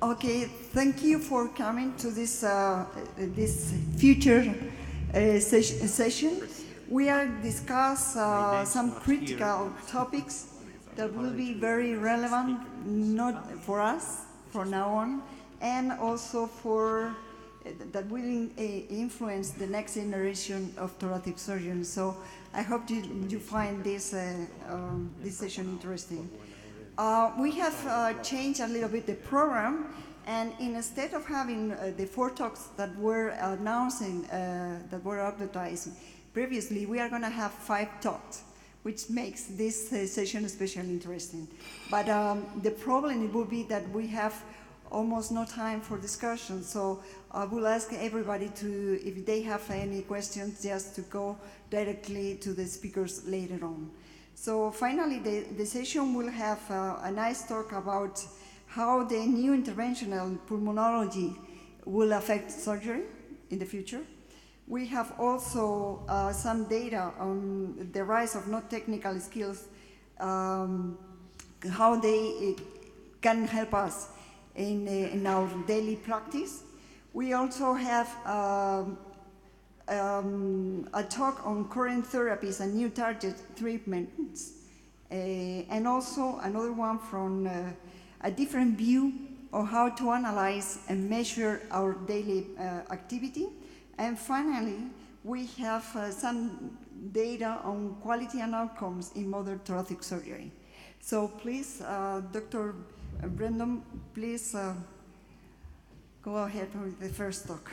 Okay, thank you for coming to this this future session. We are discuss some critical topics that will be very relevant, not for us from now on, and also for that will influence the next generation of thoracic surgeons. So I hope you find this this session interesting. We have changed a little bit the program, and instead of having the 4 talks that were announcing, that were advertised previously, we are going to have 5 talks, which makes this session especially interesting. But the problem it will be that we have almost no time for discussion, so I will ask everybody to, if they have any questions, just to go directly to the speakers later on. So finally, the session will have a nice talk about how the new interventional pulmonology will affect surgery in the future. We have also some data on the rise of non-technical skills, how they can help us in our daily practice. We also have a talk on current therapies and new target treatments, and also another one from a different view of how to analyze and measure our daily activity. And finally, we have some data on quality and outcomes in modern thoracic surgery. So please, Dr. Brendan, please go ahead with the first talk.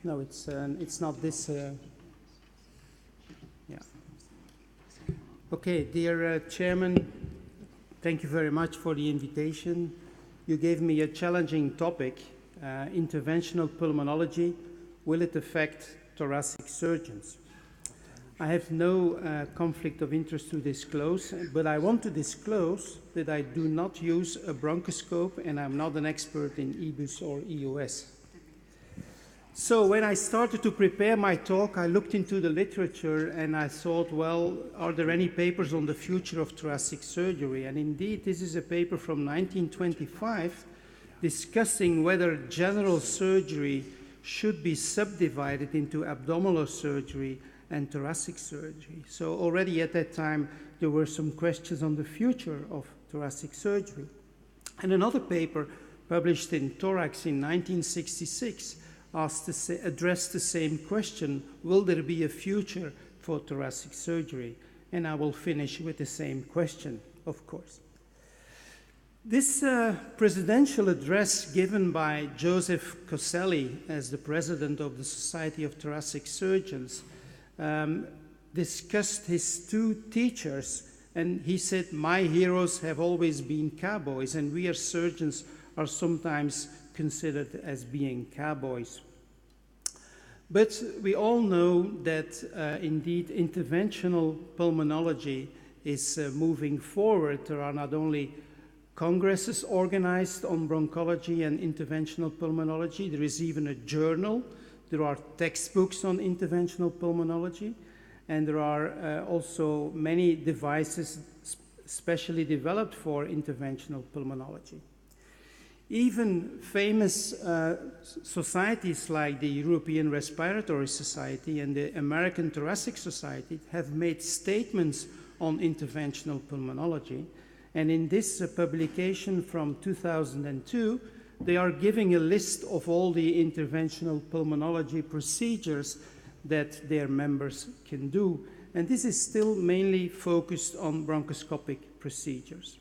No, it's not this. Yeah. Okay, dear Chairman, thank you very much for the invitation. You gave me a challenging topic, interventional pulmonology. Will it affect thoracic surgeons? I have no conflict of interest to disclose, but I want to disclose that I do not use a bronchoscope and I'm not an expert in EBUS or EOS. So when I started to prepare my talk, I looked into the literature and I thought, well, are there any papers on the future of thoracic surgery? And indeed, this is a paper from 1925 discussing whether general surgery should be subdivided into abdominal surgery and thoracic surgery. So already at that time, there were some questions on the future of thoracic surgery. And another paper published in Thorax in 1966 addressed the same question: will there be a future for thoracic surgery? And I will finish with the same question, of course. This presidential address given by Joseph Coselli as the president of the Society of Thoracic Surgeons discussed his 2 teachers, and he said, "My heroes have always been cowboys, and we as surgeons are sometimes considered as being cowboys." But we all know that indeed interventional pulmonology is moving forward. There are not only congresses organized on bronchology and interventional pulmonology, there is even a journal, there are textbooks on interventional pulmonology, and there are also many devices specially developed for interventional pulmonology. Even famous societies like the European Respiratory Society and the American Thoracic Society have made statements on interventional pulmonology. And in this publication from 2002, they are giving a list of all the interventional pulmonology procedures that their members can do. And this is still mainly focused on bronchoscopic procedures.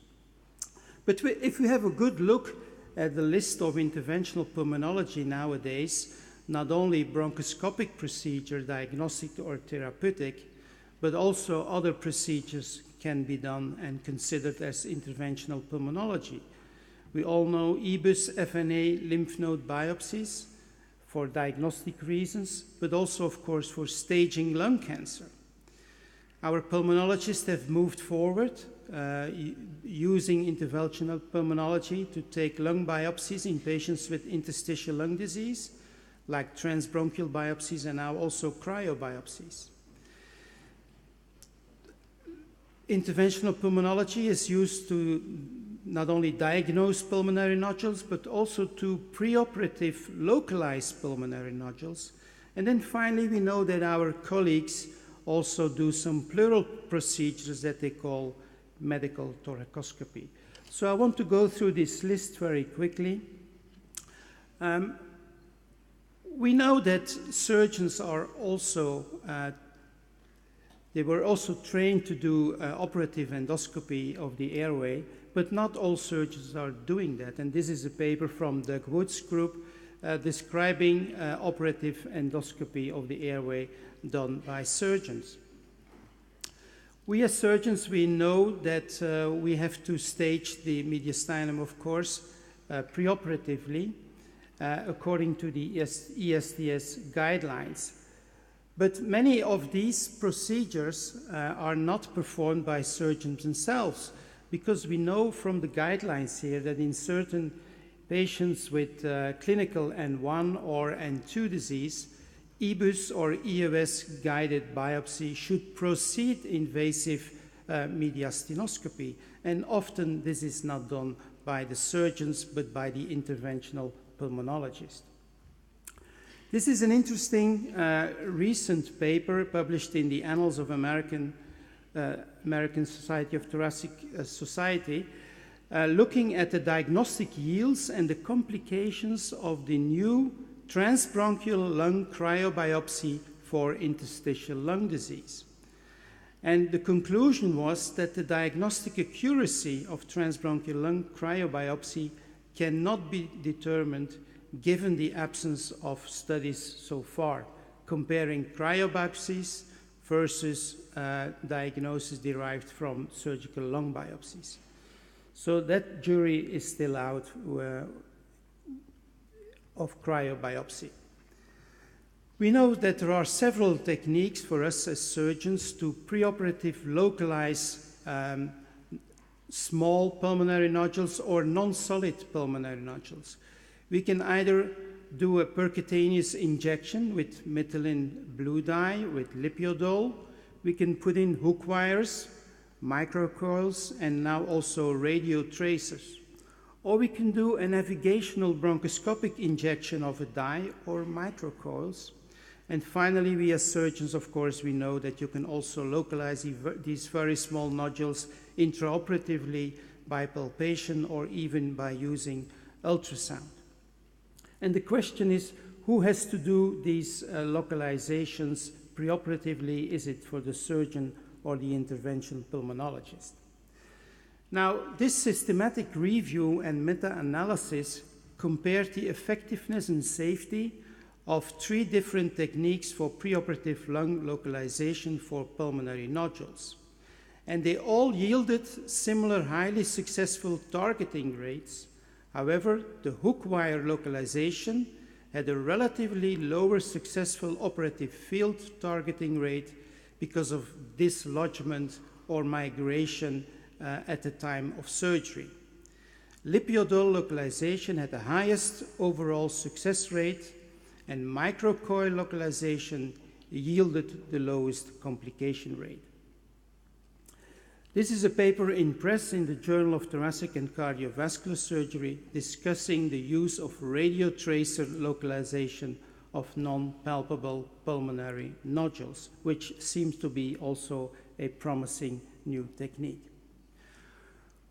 But if we have a good look at the list of interventional pulmonology nowadays, not only bronchoscopic procedure, diagnostic or therapeutic, but also other procedures can be done and considered as interventional pulmonology. We all know EBUS, FNA, lymph node biopsies for diagnostic reasons, but also, of course, for staging lung cancer. Our pulmonologists have moved forward using interventional pulmonology to take lung biopsies in patients with interstitial lung disease, like transbronchial biopsies and now also cryobiopsies. Interventional pulmonology is used to not only diagnose pulmonary nodules, but also to preoperative localize pulmonary nodules. And then finally, we know that our colleagues also do some pleural procedures that they call medical thoracoscopy. So I want to go through this list very quickly. We know that surgeons are also, they were also trained to do operative endoscopy of the airway, but not all surgeons are doing that. And this is a paper from Doug Wood's group describing operative endoscopy of the airway done by surgeons. We as surgeons, we know that we have to stage the mediastinum, of course, preoperatively, according to the ESTS guidelines. But many of these procedures are not performed by surgeons themselves, because we know from the guidelines here that in certain patients with clinical N1 or N2 disease, EBUS or EOS guided biopsy should precede invasive mediastinoscopy. And often this is not done by the surgeons, but by the interventional pulmonologist. This is an interesting recent paper published in the Annals of American Society of Thoracic Society, looking at the diagnostic yields and the complications of the new transbronchial lung cryobiopsy for interstitial lung disease. And the conclusion was that the diagnostic accuracy of transbronchial lung cryobiopsy cannot be determined given the absence of studies so far, comparing cryobiopsies versus diagnosis derived from surgical lung biopsies. So that jury is still out of cryobiopsy. We know that there are several techniques for us as surgeons to preoperative localize small pulmonary nodules or non-solid pulmonary nodules. We can either do a percutaneous injection with methylene blue dye, with lipiodol. We can put in hook wires, microcoils, and now also radio tracers. Or we can do a navigational bronchoscopic injection of a dye or microcoils. And finally, we as surgeons, of course, we know that you can also localize these very small nodules intraoperatively by palpation or even by using ultrasound. And the question is, who has to do these localizations preoperatively? Is it for the surgeon or the interventional pulmonologist? Now, this systematic review and meta-analysis compared the effectiveness and safety of 3 different techniques for preoperative lung localization for pulmonary nodules. And they all yielded similar highly successful targeting rates. However, the hook wire localization had a relatively lower successful operative field targeting rate because of dislodgement or migration at the time of surgery. Lipiodol localization had the highest overall success rate, and microcoil localization yielded the lowest complication rate. This is a paper in press in the Journal of Thoracic and Cardiovascular Surgery discussing the use of radiotracer localization of non-palpable pulmonary nodules, which seems to be also a promising new technique.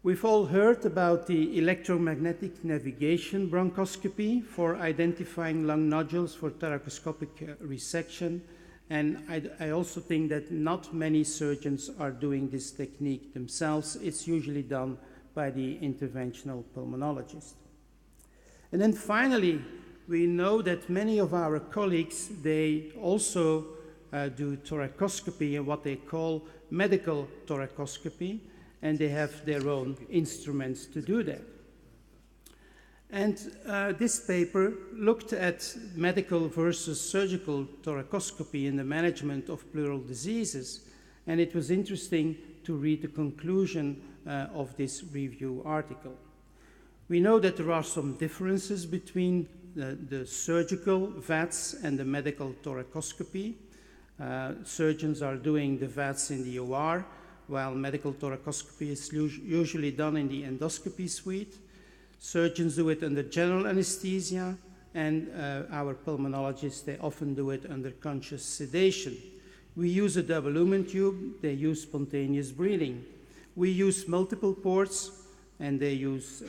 We've all heard about the electromagnetic navigation bronchoscopy for identifying lung nodules for thoracoscopic resection. And I also think that not many surgeons are doing this technique themselves. It's usually done by the interventional pulmonologist. And then finally, we know that many of our colleagues, they also do thoracoscopy and what they call medical thoracoscopy, and they have their own instruments to do that. And this paper looked at medical versus surgical thoracoscopy in the management of pleural diseases, and it was interesting to read the conclusion of this review article. We know that there are some differences between the surgical VATS and the medical thoracoscopy. Surgeons are doing the VATS in the OR, while medical thoracoscopy is usually done in the endoscopy suite. Surgeons do it under general anesthesia, and our pulmonologists, they often do it under conscious sedation. We use a double lumen tube, they use spontaneous breathing. We use multiple ports, and they use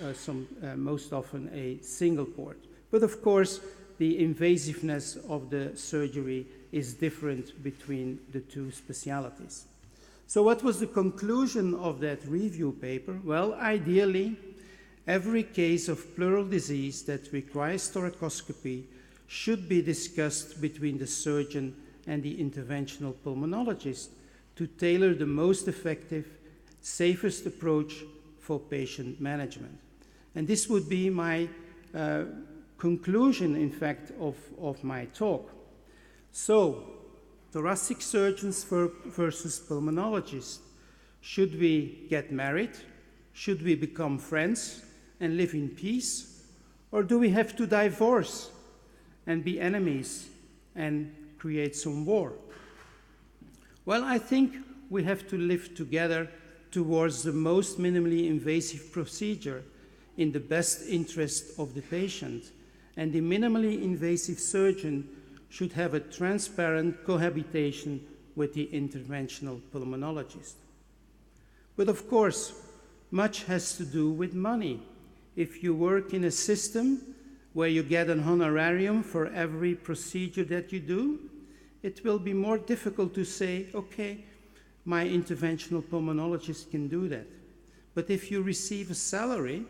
most often a single port. But of course, the invasiveness of the surgery is different between the two specialties. So what was the conclusion of that review paper? Well, ideally, every case of pleural disease that requires thoracoscopy should be discussed between the surgeon and the interventional pulmonologist to tailor the most effective, safest approach for patient management. And this would be my conclusion, in fact, of my talk. So, thoracic surgeons versus pulmonologists. Should we get married? Should we become friends and live in peace? Or do we have to divorce and be enemies and create some war? Well, I think we have to live together towards the most minimally invasive procedure in the best interest of the patient. And the minimally invasive surgeon should have a transparent cohabitation with the interventional pulmonologist. But of course, much has to do with money. If you work in a system where you get an honorarium for every procedure that you do, it will be more difficult to say, okay, my interventional pulmonologist can do that. But if you receive a salary,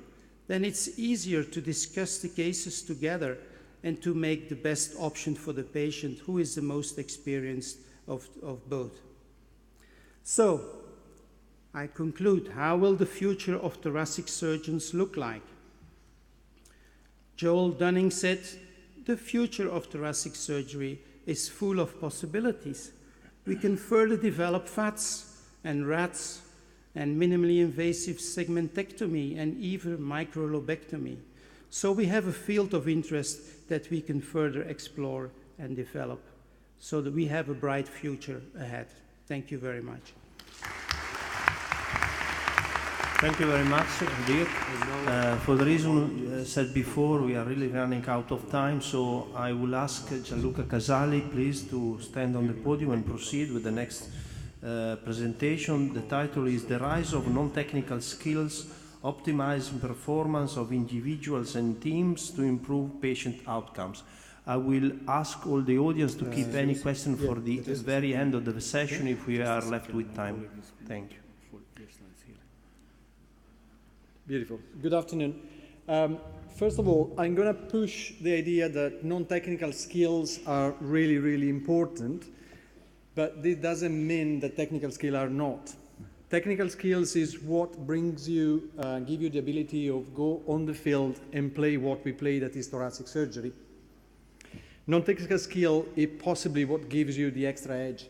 then it's easier to discuss the cases together and to make the best option for the patient who is the most experienced of both. So, I conclude, how will the future of thoracic surgeons look like? Joel Dunning said, the future of thoracic surgery is full of possibilities. We can further develop FATs and RATs and minimally invasive segmentectomy and even microlobectomy. So we have a field of interest that we can further explore and develop so that we have a bright future ahead. Thank you very much. Thank you very much, Dirk. For the reason said before, we are really running out of time, so I will ask Gianluca Casali, please, to stand on the podium and proceed with the next presentation. The title is The Rise of Non-Technical Skills, Optimizing Performance of Individuals and Teams to Improve Patient Outcomes. I will ask all the audience to keep any question for the very end of the session if we are left with time. Thank you. Beautiful. Good afternoon. First of all, I'm going to push the idea that non-technical skills are really, really important, but this doesn't mean that technical skills are not. Technical skills is what brings you, give you the ability of go on the field and play what we play, that is thoracic surgery. Non-technical skill is possibly what gives you the extra edge.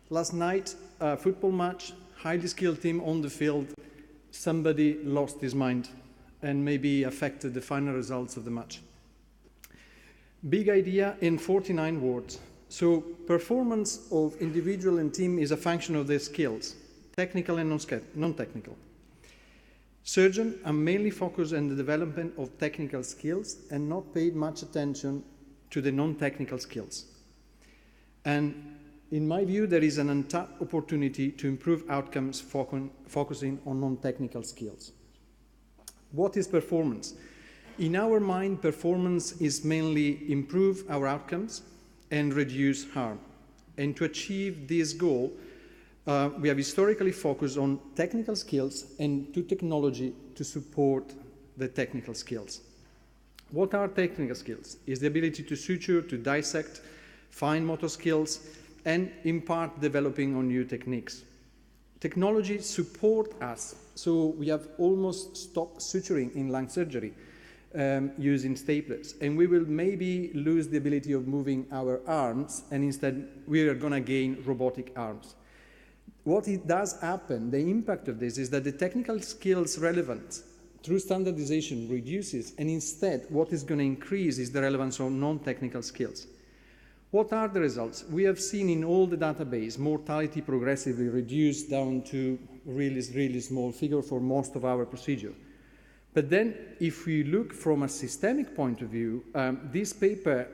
Last night, a football match, highly skilled team on the field, somebody lost his mind and maybe affected the final results of the match. Big idea in 49 words. So performance of individual and team is a function of their skills, technical and non-technical. Surgeons are mainly focused on the development of technical skills and not paid much attention to the non-technical skills. And in my view, there is an untapped opportunity to improve outcomes focusing on non-technical skills. What is performance? In our mind, performance is mainly improve our outcomes and reduce harm. And to achieve this goal, we have historically focused on technical skills and to technology to support the technical skills. What are technical skills? It's the ability to suture, to dissect, fine motor skills, and in part developing on new techniques. Technology support us, so we have almost stopped suturing in lung surgery using staplers, and we will maybe lose the ability of moving our arms, and instead we are going to gain robotic arms. What it does happen, the impact of this is that the technical skills relevance through standardization reduces, and instead what is going to increase is the relevance of non-technical skills. What are the results? We have seen in all the database mortality progressively reduced down to really small figure for most of our procedure. But then if we look from a systemic point of view, this paper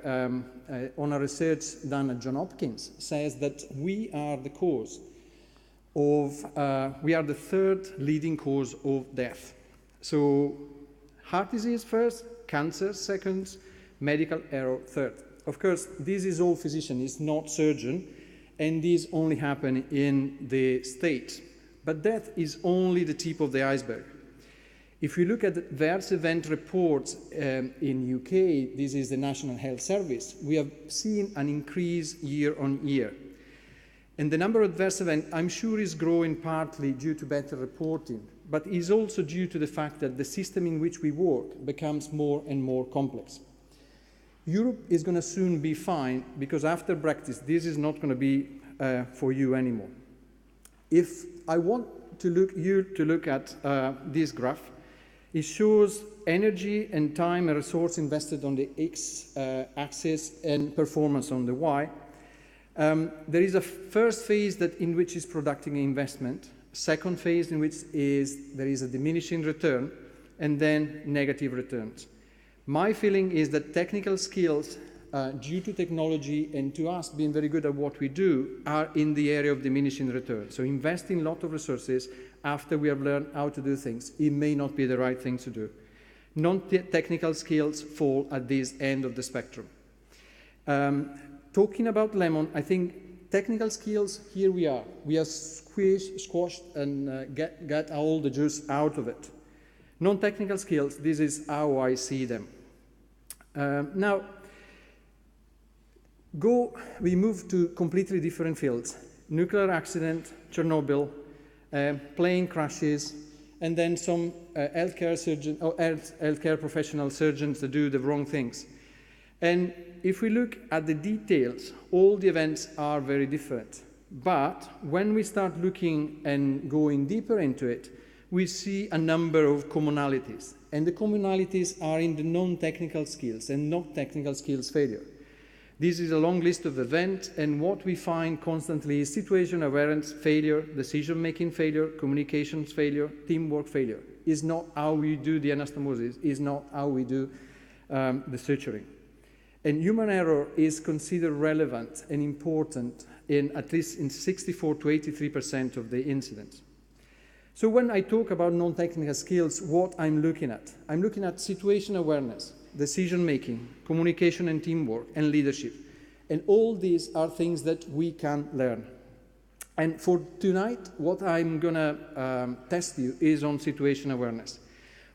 on a research done at Johns Hopkins says that we are the cause of, we are the third leading cause of death. So heart disease first, cancer second, medical error third. Of course, this is all physician, it's not surgeon, and this only happen in the States. But death is only the tip of the iceberg. If you look at the adverse event reports in UK, this is the National Health Service, we have seen an increase year on year. And the number of adverse events, I'm sure, is growing partly due to better reporting, but is also due to the fact that the system in which we work becomes more and more complex. Europe is going to soon be fine, because after Brexit, this is not going to be for you anymore. If I want you to look at this graph, it shows energy and time and resource invested on the x-axis and performance on the y. There is a first phase in which is producing investment, second phase in which there is a diminishing return, and then negative returns. My feeling is that technical skills, due to technology and to us being very good at what we do, are in the area of diminishing return. So investing a lot of resources after we have learned how to do things, it may not be the right thing to do. Non-technical skills fall at this end of the spectrum. Talking about lemon, I think technical skills, here we are. We are squashed and get all the juice out of it. Non-technical skills, this is how I see them. Now, we move to completely different fields. Nuclear accident, Chernobyl, plane crashes, and then some healthcare professional surgeons that do the wrong things. And if we look at the details, all the events are very different. But when we start looking and going deeper into it, we see a number of commonalities. And the commonalities are in the non-technical skills and not technical skills failure. This is a long list of events, and what we find constantly is situation awareness failure, decision-making failure, communications failure, teamwork failure. Is not how we do the anastomosis, is not how we do the suturing. And human error is considered relevant and important in at least in 64 to 83% of the incidents. So when I talk about non-technical skills, what I'm looking at situation awareness, decision-making, communication and teamwork, and leadership. And all these are things that we can learn. And for tonight, what I'm going to test you is on situation awareness.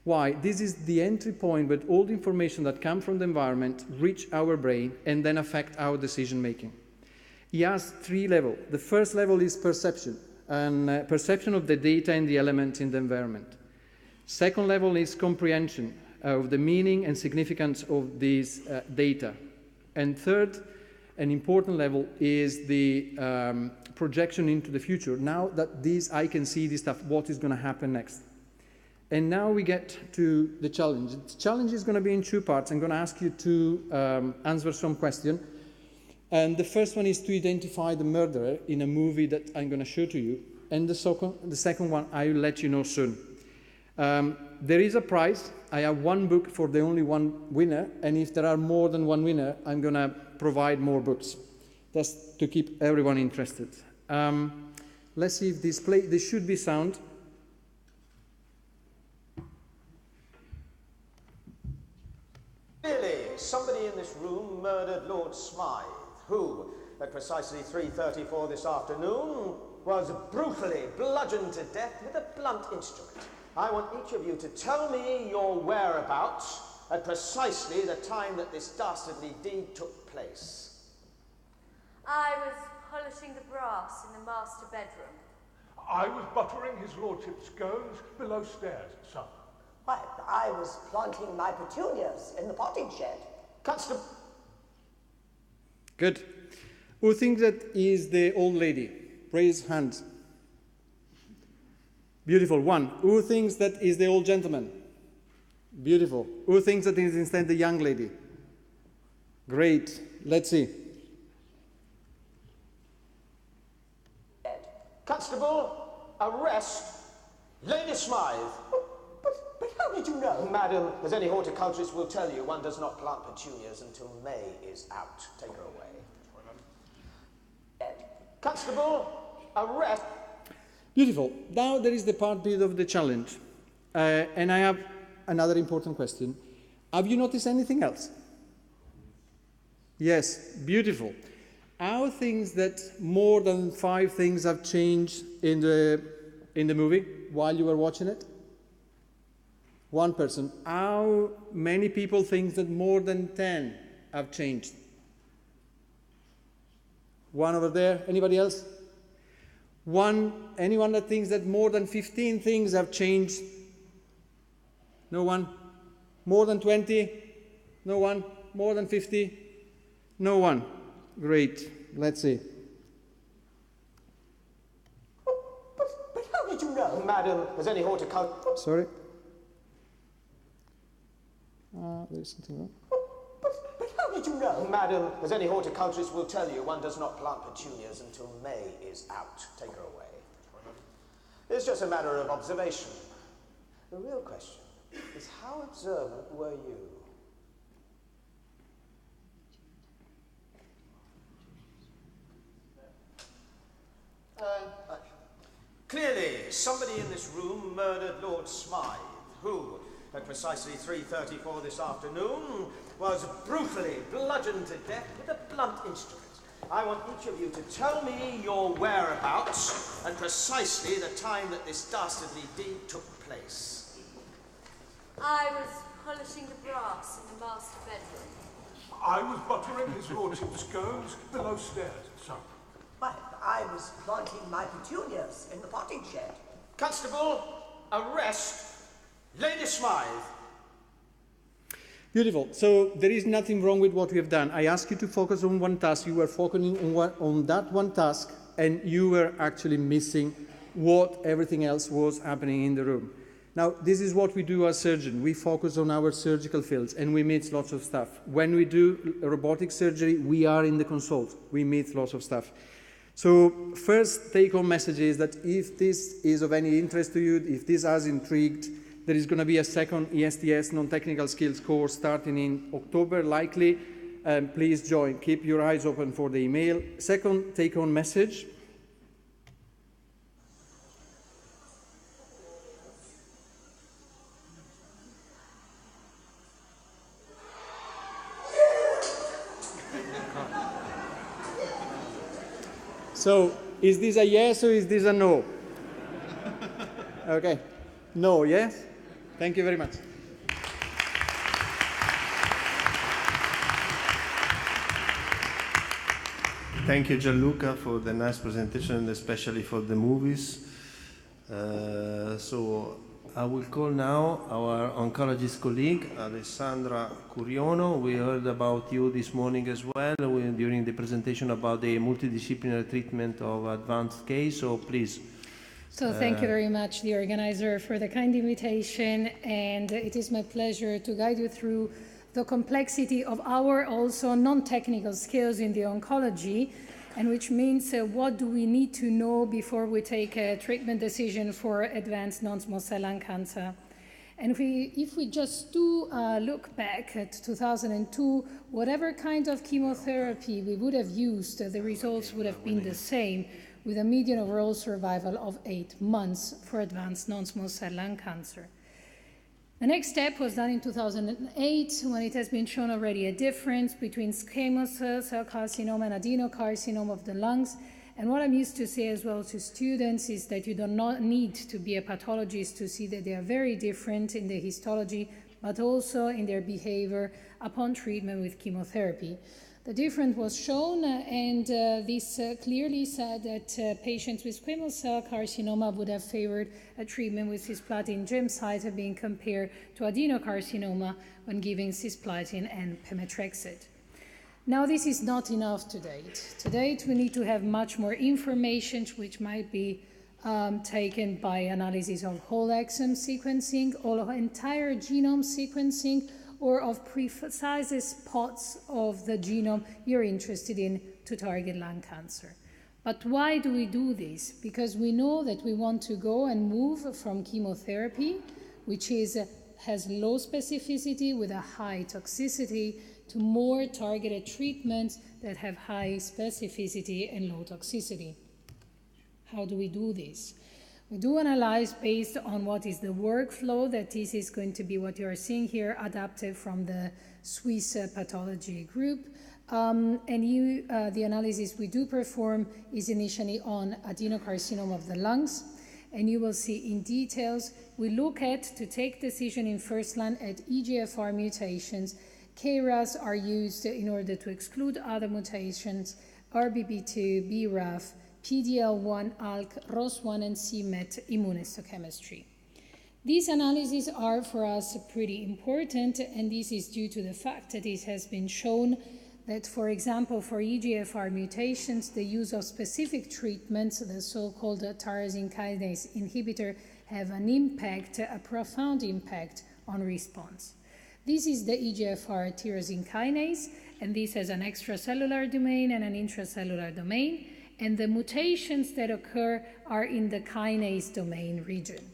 Why? This is the entry point where all the information that comes from the environment reach our brain and then affect our decision-making. It has 3 levels. The first level is perception, and perception of the data and the element in the environment. Second level is comprehension of the meaning and significance of these data. And third, an important level is the projection into the future. Now that I can see this stuff, what is going to happen next? And now we get to the challenge. The challenge is going to be in 2 parts. I'm going to ask you to answer some questions. And the first one is to identify the murderer in a movie that I'm going to show to you. And the second one, I will let you know soon. There is a prize. I have 1 book for the only 1 winner. And if there are more than 1 winner, I'm going to provide more books. Just to keep everyone interested. Let's see if this should be sound. Clearly, somebody in this room murdered Lord Smythe, who, at precisely 3:34 this afternoon, was brutally bludgeoned to death with a blunt instrument. I want each of you to tell me your whereabouts at precisely the time that this dastardly deed took place. I was polishing the brass in the master bedroom. I was buttering his lordship's scones below stairs, sir. Why, I was planting my petunias in the potting shed. Constable. Good. Who thinks that is the old lady? Raise hands. Beautiful. 1. Who thinks that is the old gentleman? Beautiful. Who thinks that is instead the young lady? Great. Let's see. Constable, arrest Lady Smythe. But how did you know? Madam, as any horticulturist will tell you, one does not plant petunias until May is out. Take her away. Constable, arrest. Beautiful. Now there is the part B of the challenge. And I have another important question. Have you noticed anything else? Yes, beautiful. Are things that more than 5 things have changed in the movie while you were watching it? One person. How many people think that more than 10 have changed? One over there. Anybody else? Anyone that thinks that more than 15 things have changed? No one? More than 20? No one? More than 50? No one. Great. Let's see. But how did you know? Madam, as any horticulturist. Sorry. There's something wrong. But how did you know? Madam, as any horticulturist will tell you, one does not plant petunias until May is out. Take her away. It's just a matter of observation. The real question is, how observant were you? Clearly, somebody in this room murdered Lord Smythe, who, at precisely 3:34 this afternoon, was brutally bludgeoned to death with a blunt instrument. I want each of you to tell me your whereabouts and precisely the time that this dastardly deed took place. I was polishing the brass in the master bedroom. I was buttering his lordship's scones below stairs, sir. But I was planting my petunias in the potting shed. Constable, arrest Lady Smythe. Beautiful. So there is nothing wrong with what we have done. I asked you to focus on one task. You were focusing on that one task, and you were actually missing what everything else was happening in the room. Now, this is what we do as surgeons. We focus on our surgical fields, and we miss lots of stuff. When we do robotic surgery, we are in the consult. We miss lots of stuff. So first take-home message is that if this is of any interest to you, if this has intrigued, there is going to be a second ESTS non-technical skills course starting in October, likely. Please join. Keep your eyes open for the email. Second take-home message. So, is this a yes or is this a no? Okay. No, yes? Thank you very much. Thank you, Gianluca, for the nice presentation and especially for the movies. So I will call now our oncologist colleague, Alessandra Curiono. We heard about you this morning as well during the presentation about the multidisciplinary treatment of advanced case, so please. So thank you very much, the organizer, for the kind invitation, and it is my pleasure to guide you through the complexity of our also non-technical skills in the oncology, and which means what do we need to know before we take a treatment decision for advanced non-small cell lung cancer. And if we just do look back at 2002, whatever kind of chemotherapy we would have used, the results would have been the same, with a median overall survival of 8 months for advanced non-small cell lung cancer. The next step was done in 2008, when it has been shown already a difference between squamous cell carcinoma and adenocarcinoma of the lungs. And what I'm used to say as well to students is that you do not need to be a pathologist to see that they are very different in their histology, but also in their behavior upon treatment with chemotherapy. The difference was shown, and this clearly said that patients with squamous cell carcinoma would have favored a treatment with cisplatin gemcitabine compared to adenocarcinoma when giving cisplatin and pemetrexed. Now, this is not enough to date. To date, we need to have much more information, which might be taken by analysis of whole exome sequencing or of entire genome sequencing, or of precise spots of the genome you're interested in to target lung cancer. But why do we do this? Because we know that we want to go and move from chemotherapy, which has low specificity with a high toxicity, to more targeted treatments that have high specificity and low toxicity. How do we do this? We do analyze based on what is the workflow, that this is going to be what you are seeing here, adapted from the Swiss pathology group. The analysis we do perform is initially on adenocarcinoma of the lungs, and you will see in details, we look at, to take decision in first line, at EGFR mutations. KRAS are used in order to exclude other mutations, RBP2, BRAF, PD-L1, ALK, ROS1, and CTSNet immunohistochemistry. These analyses are for us pretty important, and this is due to the fact that it has been shown that, for example, for EGFR mutations, the use of specific treatments, the so-called tyrosine kinase inhibitor, have an impact, a profound impact on response. This is the EGFR tyrosine kinase, and this has an extracellular domain and an intracellular domain, and the mutations that occur are in the kinase domain region.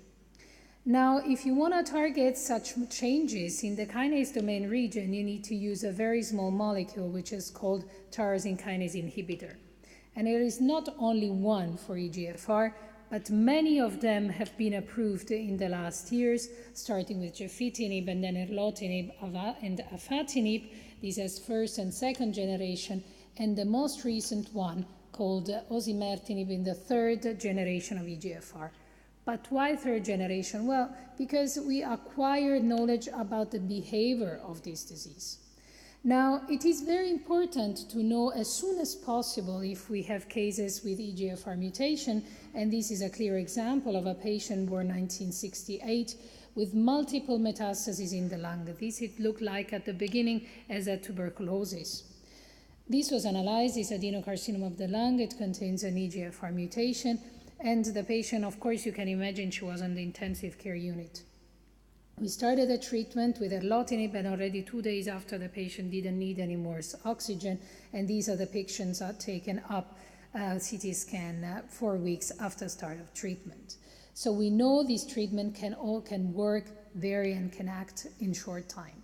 Now, if you want to target such changes in the kinase domain region, you need to use a very small molecule, which is called tyrosine kinase inhibitor. And there is not only one for EGFR, but many of them have been approved in the last years, starting with gefitinib and then erlotinib and afatinib. This is first and second generation, and the most recent one called osimertinib in the third generation of EGFR. But why third generation? Well, because we acquired knowledge about the behavior of this disease. Now, it is very important to know as soon as possible if we have cases with EGFR mutation, and this is a clear example of a patient born 1968 with multiple metastases in the lung. This it looked like at the beginning as a tuberculosis. This was analyzed as adenocarcinoma of the lung. It contains an EGFR mutation, and the patient, of course, you can imagine she was on the intensive care unit. We started a treatment with erlotinib, and already 2 days after, the patient didn't need any more oxygen, and these are the depictions taken up CT scan 4 weeks after start of treatment. So we know this treatment can work very and can act in short time.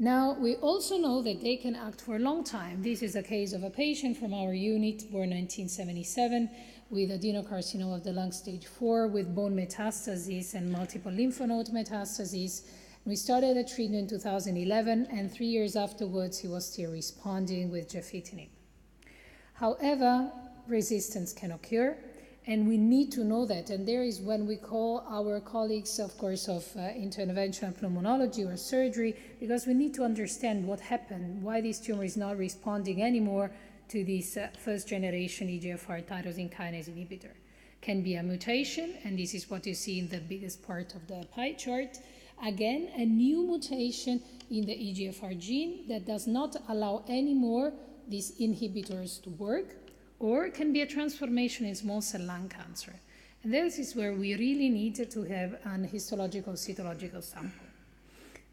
Now, we also know that they can act for a long time. This is a case of a patient from our unit, born 1977, with adenocarcinoma of the lung stage 4, with bone metastases and multiple lymph node metastases. We started a treatment in 2011, and 3 years afterwards, he was still responding with gefitinib. However, resistance can occur, and we need to know that. And there is when we call our colleagues, of course, of interventional pulmonology or surgery, because we need to understand what happened, why this tumor is not responding anymore to this first generation EGFR tyrosine kinase inhibitor. Can be a mutation, and this is what you see in the biggest part of the pie chart. Again, a new mutation in the EGFR gene that does not allow anymore these inhibitors to work, or it can be a transformation in small cell lung cancer. And this is where we really need to have an histological cytological sample.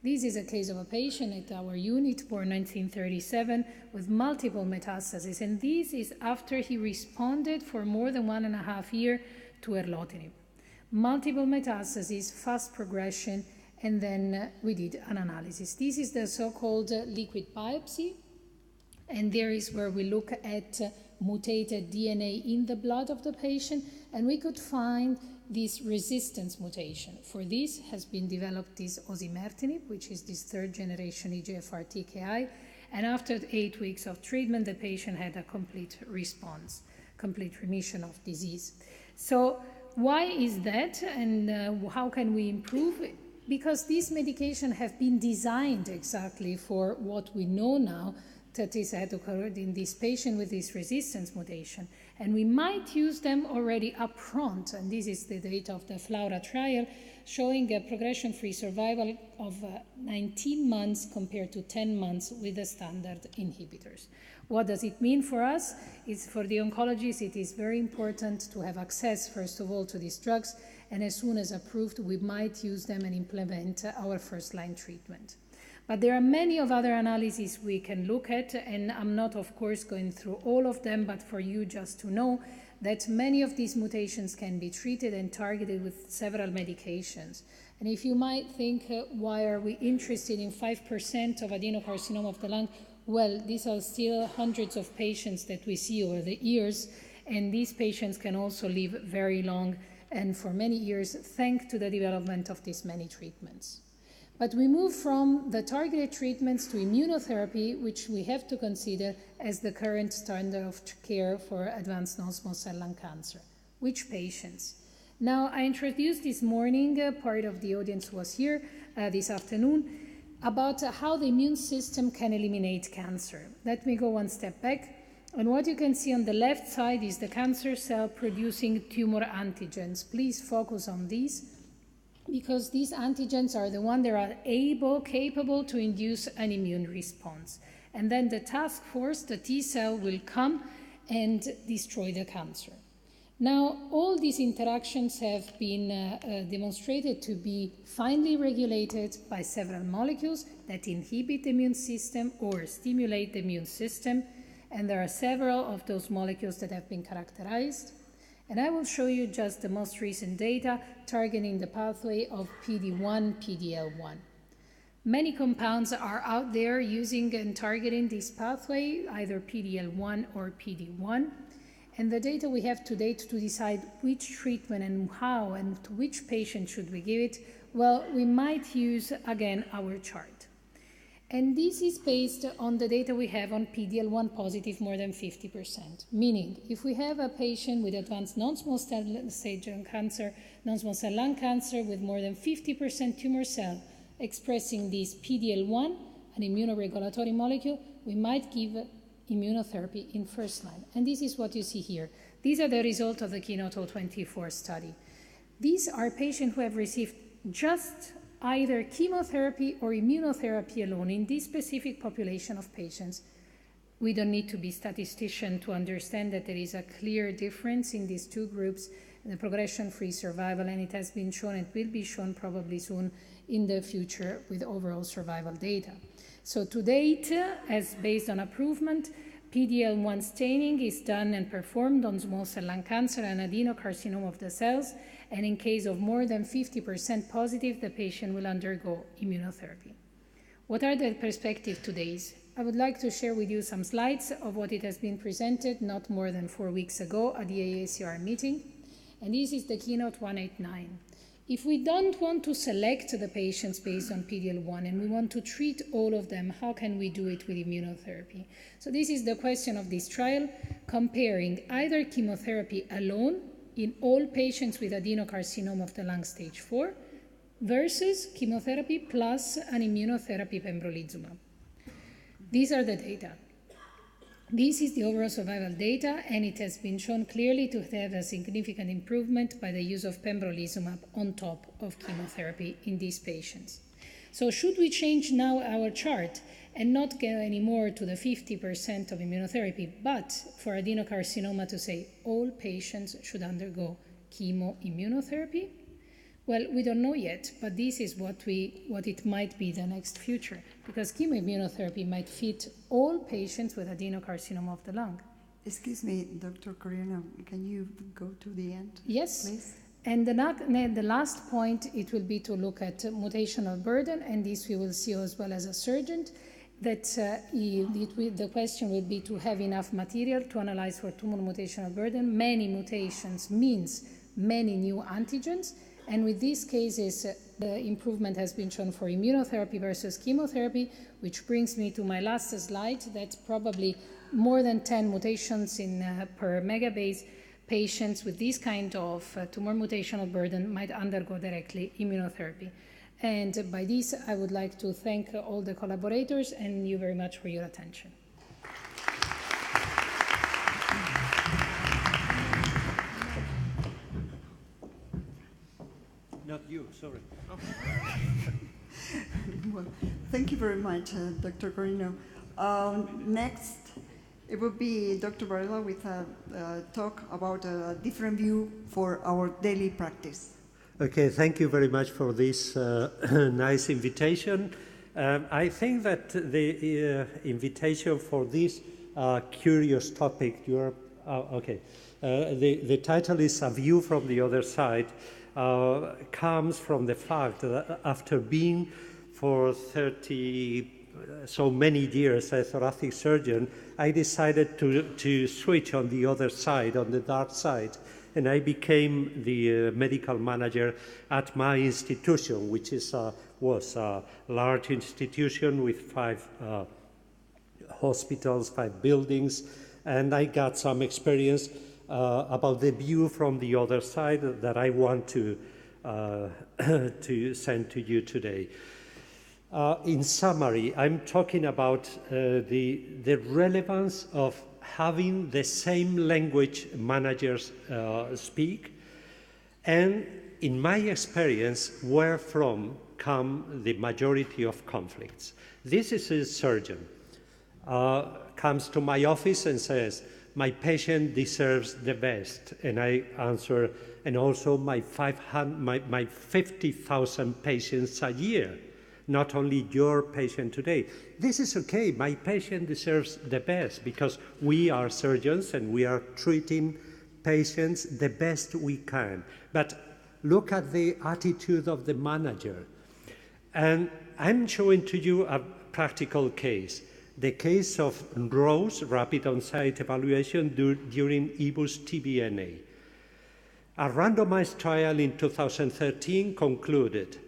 This is a case of a patient at our unit, born 1937, with multiple metastases, and this is after he responded for more than 1.5 years to erlotinib. Multiple metastases, fast progression, and then we did an analysis. This is the so-called liquid biopsy, and there is where we look at mutated DNA in the blood of the patient, and we could find this resistance mutation. For this has been developed this osimertinib, which is this third generation EGFR TKI, and after 8 weeks of treatment, the patient had a complete response, complete remission of disease. So why is that, and how can we improve it? Because these medications have been designed exactly for what we know now that is had occurred in this patient with this resistance mutation. And we might use them already up front, and this is the data of the FLAURA trial, showing a progression-free survival of 19 months compared to 10 months with the standard inhibitors. What does it mean for us? It's for the oncologists, it is very important to have access, first of all, to these drugs, and as soon as approved, we might use them and implement our first-line treatment. But there are many of other analyses we can look at, and I'm not, of course, going through all of them, but for you just to know that many of these mutations can be treated and targeted with several medications. And if you might think, why are we interested in 5% of adenocarcinoma of the lung? Well, these are still hundreds of patients that we see over the years, and these patients can also live very long and for many years thanks to the development of these many treatments. But we move from the targeted treatments to immunotherapy, which we have to consider as the current standard of care for advanced non-small cell lung cancer. Which patients? Now, I introduced this morning, part of the audience was here this afternoon, about how the immune system can eliminate cancer. Let me go one step back. And what you can see on the left side is the cancer cell producing tumor antigens. Please focus on these, because these antigens are the ones that are capable to induce an immune response. And then the task force, the T cell, will come and destroy the cancer. Now, all these interactions have been demonstrated to be finely regulated by several molecules that inhibit the immune system or stimulate the immune system. And there are several of those molecules that have been characterized. And I will show you just the most recent data targeting the pathway of PD-1, PD-L1. Many compounds are out there using and targeting this pathway, either PD-L1 or PD-1. And the data we have to date to decide which treatment and how and to which patient should we give it, well, we might use, again, our chart. And this is based on the data we have on PD-L1 positive more than 50%. Meaning, if we have a patient with advanced non-small cell lung cancer with more than 50% tumor cell expressing this PD-L1, an immunoregulatory molecule, we might give immunotherapy in first line. And this is what you see here. These are the results of the Keynote-024 study. These are patients who have received just either chemotherapy or immunotherapy alone in this specific population of patients. We don't need to be statistician to understand that there is a clear difference in these two groups in the progression-free survival, and it has been shown, it will be shown probably soon in the future with overall survival data. So to date, as based on approvement, PD-L1 staining is done and performed on small cell lung cancer and adenocarcinoma of the cells, and in case of more than 50% positive, the patient will undergo immunotherapy. What are the perspectives today? I would like to share with you some slides of what it has been presented not more than 4 weeks ago at the AACR meeting, and this is the Keynote 189. If we don't want to select the patients based on PD-L1 and we want to treat all of them, how can we do it with immunotherapy? So this is the question of this trial, comparing either chemotherapy alone in all patients with adenocarcinoma of the lung stage 4 versus chemotherapy plus an immunotherapy pembrolizumab. These are the data. This is the overall survival data, and it has been shown clearly to have a significant improvement by the use of pembrolizumab on top of chemotherapy in these patients. So should we change now our chart and not go anymore to the 50% of immunotherapy, but for adenocarcinoma to say all patients should undergo chemoimmunotherapy? Well, we don't know yet, but this is what it might be the next future, because chemoimmunotherapy might fit all patients with adenocarcinoma of the lung. Excuse me, Dr. Corino, can you go to the end? Yes. Please. And the last point, it will be to look at mutational burden, and this we will see as well as a surgeon, that the question will be to have enough material to analyze for tumor mutational burden. Many mutations means many new antigens, and with these cases, the improvement has been shown for immunotherapy versus chemotherapy, which brings me to my last slide, that probably more than 10 mutations per megabase patients with this kind of tumor mutational burden might undergo directly immunotherapy. And by this, I would like to thank all the collaborators and you very much for your attention. Not you, sorry. Well, thank you very much, Dr. Corino. Next, it will be Dr. Varela with a talk about a different view for our daily practice. Okay, thank you very much for this nice invitation. I think that the invitation for this curious topic, the title is A View from the Other Side, comes from the fact that after being for 30 so many years a thoracic surgeon, I decided to switch on the other side, on the dark side, and I became the medical manager at my institution, which was a large institution with 5 hospitals, 5 buildings, and I got some experience about the view from the other side that I want to send to you today. In summary, I'm talking about the relevance of having the same language managers speak, and in my experience, where from come the majority of conflicts. This is a surgeon, comes to my office and says, my patient deserves the best, and I answer, and also my 50,000 patients a year, not only your patient today. This is okay, my patient deserves the best, because we are surgeons and we are treating patients the best we can. But look at the attitude of the manager. And I'm showing to you a practical case. The case of Rose, rapid on-site evaluation during EBUS TBNA. A randomized trial in 2013 concluded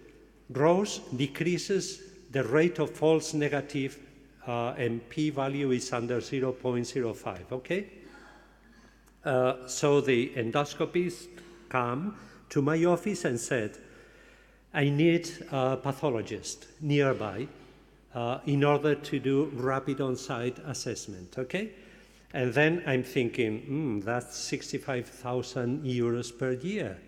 Rose decreases the rate of false negative and p-value is under 0.05, okay? So the endoscopist came to my office and said, I need a pathologist nearby in order to do rapid on-site assessment, okay? And then I'm thinking, that's 65,000 euros per year.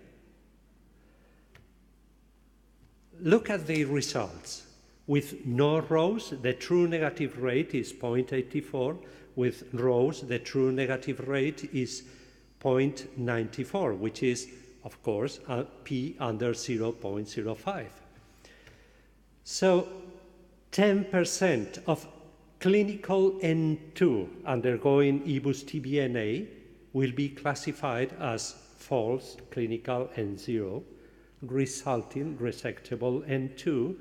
Look at the results. With no Rose, the true negative rate is 0.84. With Rose, the true negative rate is 0.94, which is, of course, a p under 0.05. So 10% of clinical N2 undergoing EBUS TBNA will be classified as false clinical N0, resulting resectable N2,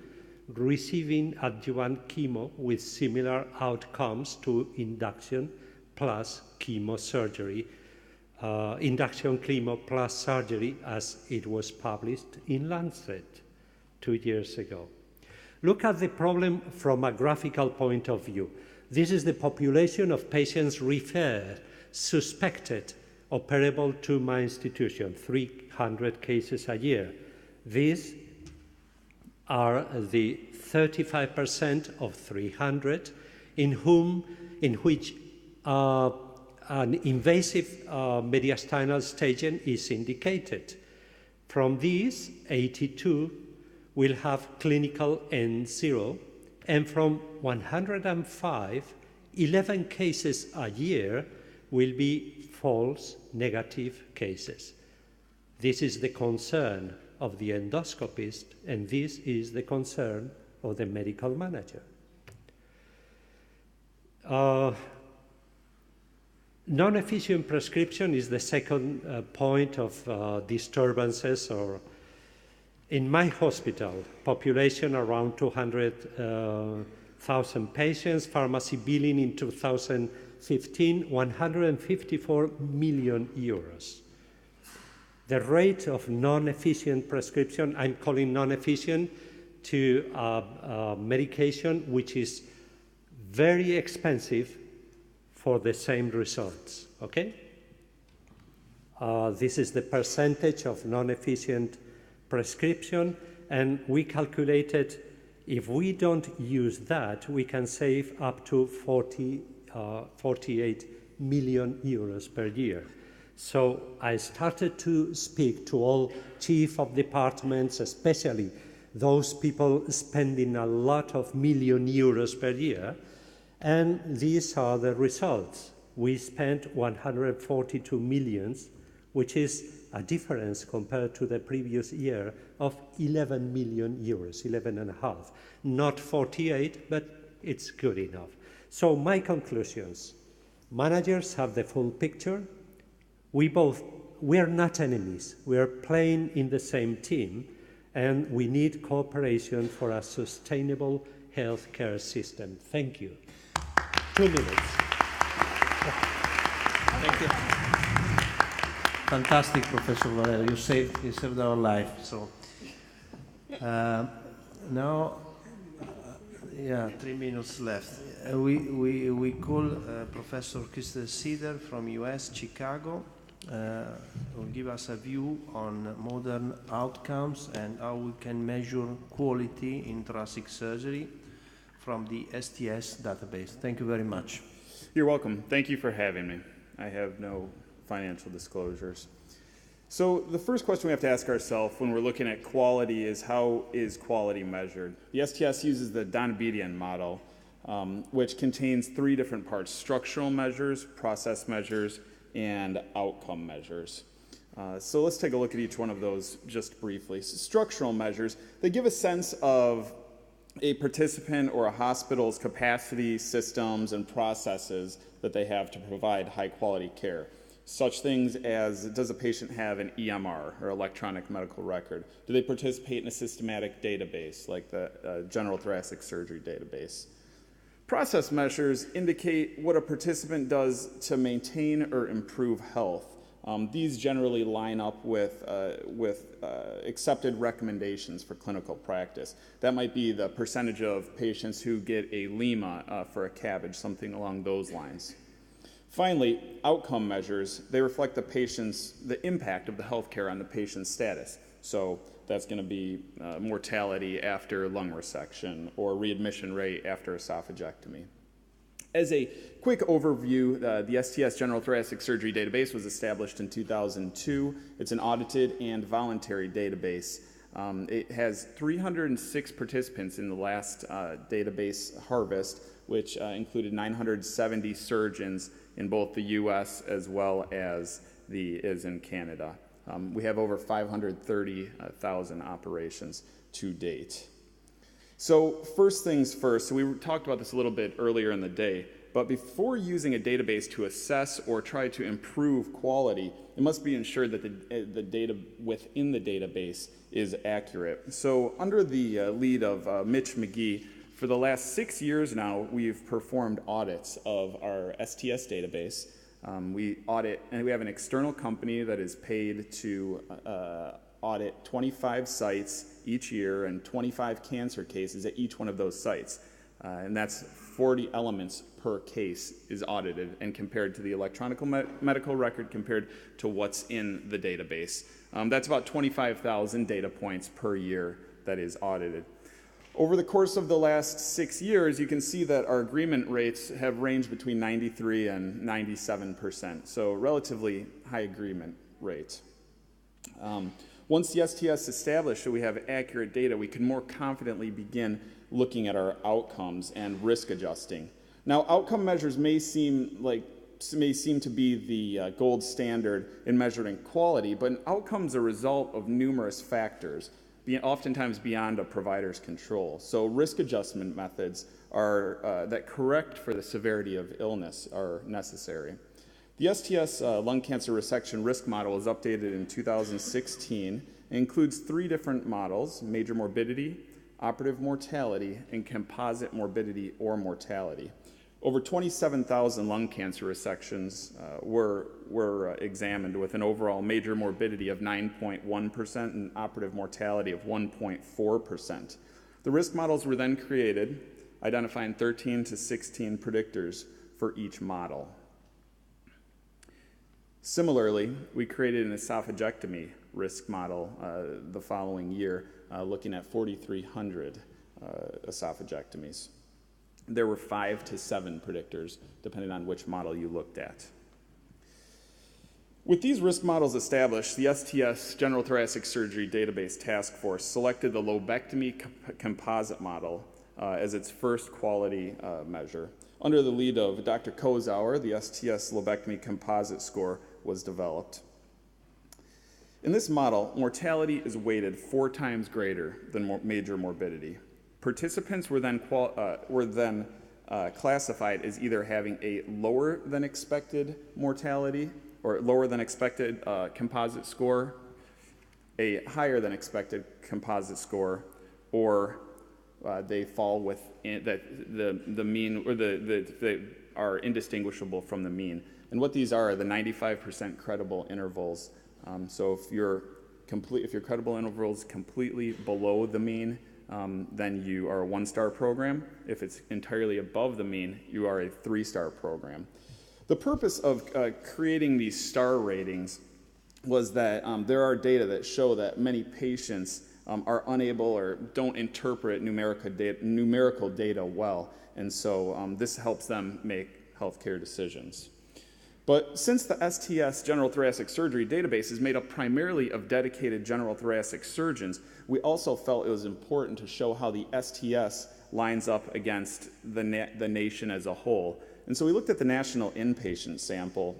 receiving adjuvant chemo with similar outcomes to induction plus chemosurgery, induction chemo plus surgery, as it was published in Lancet 2 years ago. Look at the problem from a graphical point of view. This is the population of patients referred, suspected, operable to my institution, 300 cases a year. These are the 35% of 300 in which an invasive mediastinal staging is indicated. From these, 82 will have clinical N0, and from 105, 11 cases a year will be false negative cases. This is the concern of the endoscopist, and this is the concern of the medical manager. Non-efficient prescription is the second point of disturbances. Or in my hospital, population around 200,000 patients, pharmacy billing in 2015, 154 million euros. The rate of non-efficient prescription, I'm calling non-efficient to medication which is very expensive for the same results, okay? This is the percentage of non-efficient prescription, and we calculated if we don't use that, we can save up to 48 million euros per year. So I started to speak to all chief of departments, especially those people spending a lot of million euros per year, and these are the results. We spent 142 millions, which is a difference compared to the previous year of 11 million euros, 11.5. Not 48, but it's good enough. So my conclusions: managers have the full picture. We are not enemies. We are playing in the same team, and we need cooperation for a sustainable healthcare system. Thank you. 2 minutes. Thank you. Fantastic, Professor Valero. You saved our life. So now, 3 minutes left. We call Professor Kristen Cedar from US, Chicago. Will give us a view on modern outcomes and how we can measure quality in thoracic surgery from the STS database. Thank you very much. You're welcome. Thank you for having me. I have no financial disclosures. So the first question we have to ask ourselves when we're looking at quality is, how is quality measured? The STS uses the Donabedian model, which contains 3 different parts: structural measures, process measures, and outcome measures. So let's take a look at each one of those just briefly. So structural measures, they give a sense of a participant or a hospital's capacity, systems, and processes that they have to provide high-quality care. Such things as, does a patient have an EMR, or electronic medical record? Do they participate in a systematic database, like the General Thoracic Surgery database? Process measures indicate what a participant does to maintain or improve health. These generally line up with accepted recommendations for clinical practice. That might be the percentage of patients who get a Lima for a CABG, something along those lines. Finally, outcome measures, they reflect the impact of the healthcare on the patient's status. So that's going to be mortality after lung resection or readmission rate after esophagectomy. As a quick overview, the STS General Thoracic Surgery Database was established in 2002. It's an audited and voluntary database. It has 306 participants in the last database harvest, which included 970 surgeons in both the US as well as in Canada. We have over 530,000 operations to date. So first things first, so we talked about this a little bit earlier in the day, but before using a database to assess or try to improve quality, it must be ensured that the data within the database is accurate. So under the lead of Mitch McGee, for the last 6 years now, we've performed audits of our STS database. We audit, and we have an external company that is paid to audit 25 sites each year and 25 cancer cases at each one of those sites. And that's 40 elements per case is audited and compared to the electronic medical record compared to what's in the database. That's about 25,000 data points per year that is audited. Over the course of the last 6 years, you can see that our agreement rates have ranged between 93 and 97%, so relatively high agreement rate. Once the STS established that we have accurate data, we can more confidently begin looking at our outcomes and risk adjusting. Now, outcome measures may seem to be the gold standard in measuring quality, but an outcome is a result of numerous factors, oftentimes beyond a provider's control. So risk adjustment methods that correct for the severity of illness are necessary. The STS lung cancer resection risk model was updated in 2016 and includes 3 different models: major morbidity, operative mortality, and composite morbidity or mortality. Over 27,000 lung cancer resections were examined with an overall major morbidity of 9.1% and operative mortality of 1.4%. The risk models were then created, identifying 13 to 16 predictors for each model. Similarly, we created an esophagectomy risk model the following year, looking at 4,300 esophagectomies. There were 5 to 7 predictors, depending on which model you looked at. With these risk models established, the STS General Thoracic Surgery Database Task Force selected the lobectomy composite model as its first quality measure. Under the lead of Dr. Kozauer, the STS lobectomy composite score was developed. In this model, mortality is weighted 4 times greater than major morbidity. Participants were then classified as either having a lower than expected mortality or lower than expected composite score, a higher than expected composite score, or they fall within the mean, or they are indistinguishable from the mean. And what these are the 95% credible intervals. So if your credible interval is completely below the mean, then you are a 1-star program. If it's entirely above the mean, you are a 3-star program. The purpose of creating these star ratings was that there are data that show that many patients are unable or don't interpret numerical data well, and so this helps them make healthcare decisions. But since the STS General Thoracic Surgery database is made up primarily of dedicated general thoracic surgeons, we also felt it was important to show how the STS lines up against the nation as a whole. And so we looked at the national inpatient sample,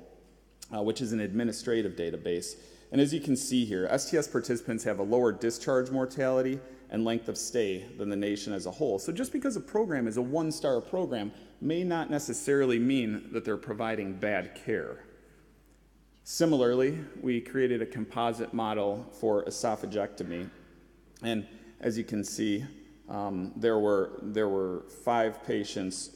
which is an administrative database. And as you can see here, STS participants have a lower discharge mortality and length of stay than the nation as a whole. So just because a program is a 1-star program may not necessarily mean that they're providing bad care. Similarly, we created a composite model for esophagectomy. And as you can see, there were 5 participants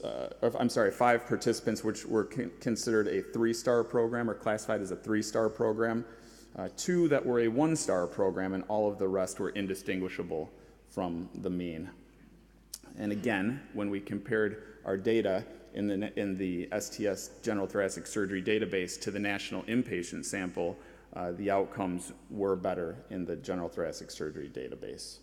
which were considered a 3-star program or classified as a 3-star program, 2 that were a 1-star program, and all of the rest were indistinguishable from the mean. And again, when we compared our data in the STS General Thoracic Surgery database to the national inpatient sample, the outcomes were better in the General Thoracic Surgery database.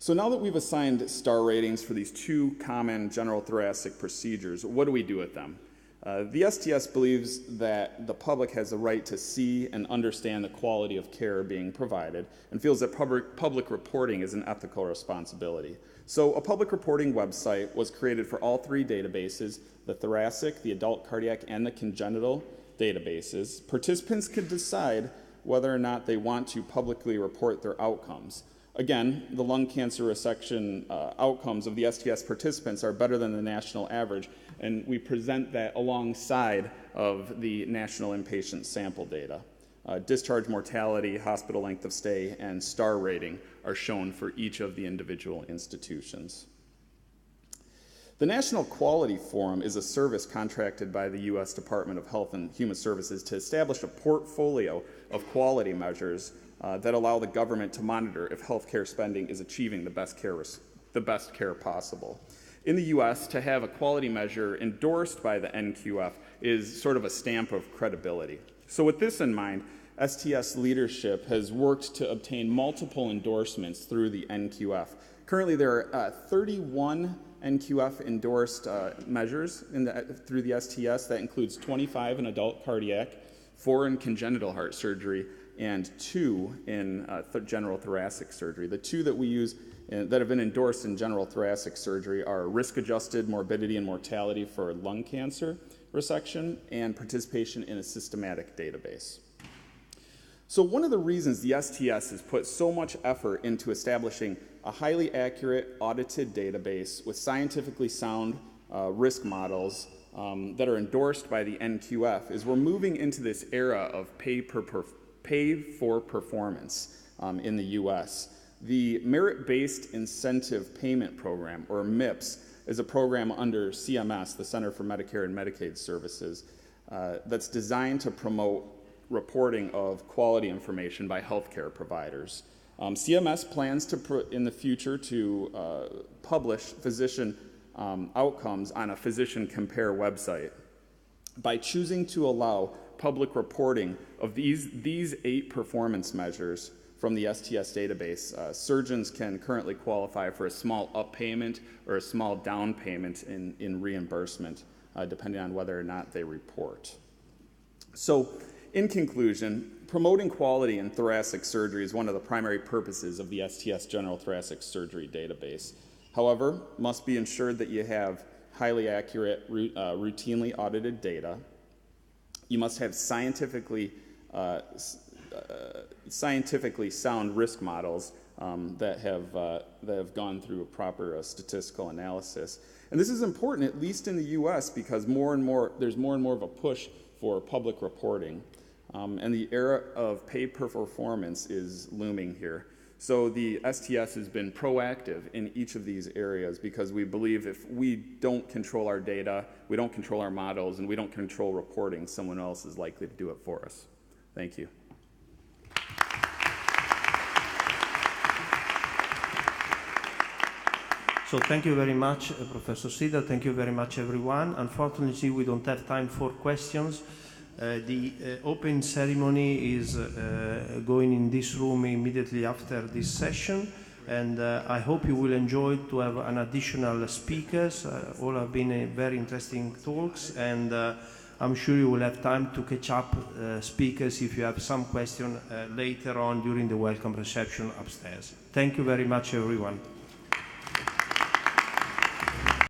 So now that we've assigned star ratings for these 2 common general thoracic procedures, what do we do with them? The STS believes that the public has the right to see and understand the quality of care being provided and feels that public reporting is an ethical responsibility. So a public reporting website was created for all 3 databases, the thoracic, the adult cardiac, and the congenital databases. Participants could decide whether or not they want to publicly report their outcomes. Again, the lung cancer resection outcomes of the STS participants are better than the national average, and we present that alongside of the national inpatient sample data. Discharge mortality, hospital length of stay, and star rating are shown for each of the individual institutions. The National Quality Forum is a service contracted by the U.S. Department of Health and Human Services to establish a portfolio of quality measures that allow the government to monitor if healthcare spending is achieving the best care possible. In the U.S., to have a quality measure endorsed by the NQF is sort of a stamp of credibility. So with this in mind, STS leadership has worked to obtain multiple endorsements through the NQF. Currently, there are 31 NQF endorsed measures through the STS. That includes 25 in adult cardiac, 4 in congenital heart surgery, and 2 in general thoracic surgery. The 2 that we use that have been endorsed in general thoracic surgery are risk-adjusted morbidity and mortality for lung cancer resection and participation in a systematic database. So one of the reasons the STS has put so much effort into establishing a highly accurate audited database with scientifically sound risk models that are endorsed by the NQF is we're moving into this era of pay for performance in the U.S. The Merit-Based Incentive Payment Program, or MIPS, is a program under CMS, the Center for Medicare and Medicaid Services, that's designed to promote reporting of quality information by healthcare providers. CMS plans to, in the future, to publish physician outcomes on a physician compare website. By choosing to allow public reporting of these 8 performance measures from the STS database, surgeons can currently qualify for a small up payment or a small down payment in reimbursement, depending on whether or not they report. So, in conclusion, promoting quality in thoracic surgery is one of the primary purposes of the STS General Thoracic Surgery database. However, must be ensured that you have highly accurate, routinely audited data. You must have scientifically scientifically sound risk models that have gone through a proper statistical analysis. And this is important, at least in the U.S., because there's more and more of a push for public reporting. And the era of pay per performance is looming here. So the STS has been proactive in each of these areas because we believe if we don't control our data, we don't control our models, and we don't control reporting, someone else is likely to do it for us. Thank you. So thank you very much, Professor Sida. Thank you very much, everyone. Unfortunately, we don't have time for questions. The open ceremony is going in this room immediately after this session, and I hope you will enjoy to have an additional speakers. All have been very interesting talks, and I'm sure you will have time to catch up speakers if you have some question later on during the welcome reception upstairs. Thank you very much, everyone.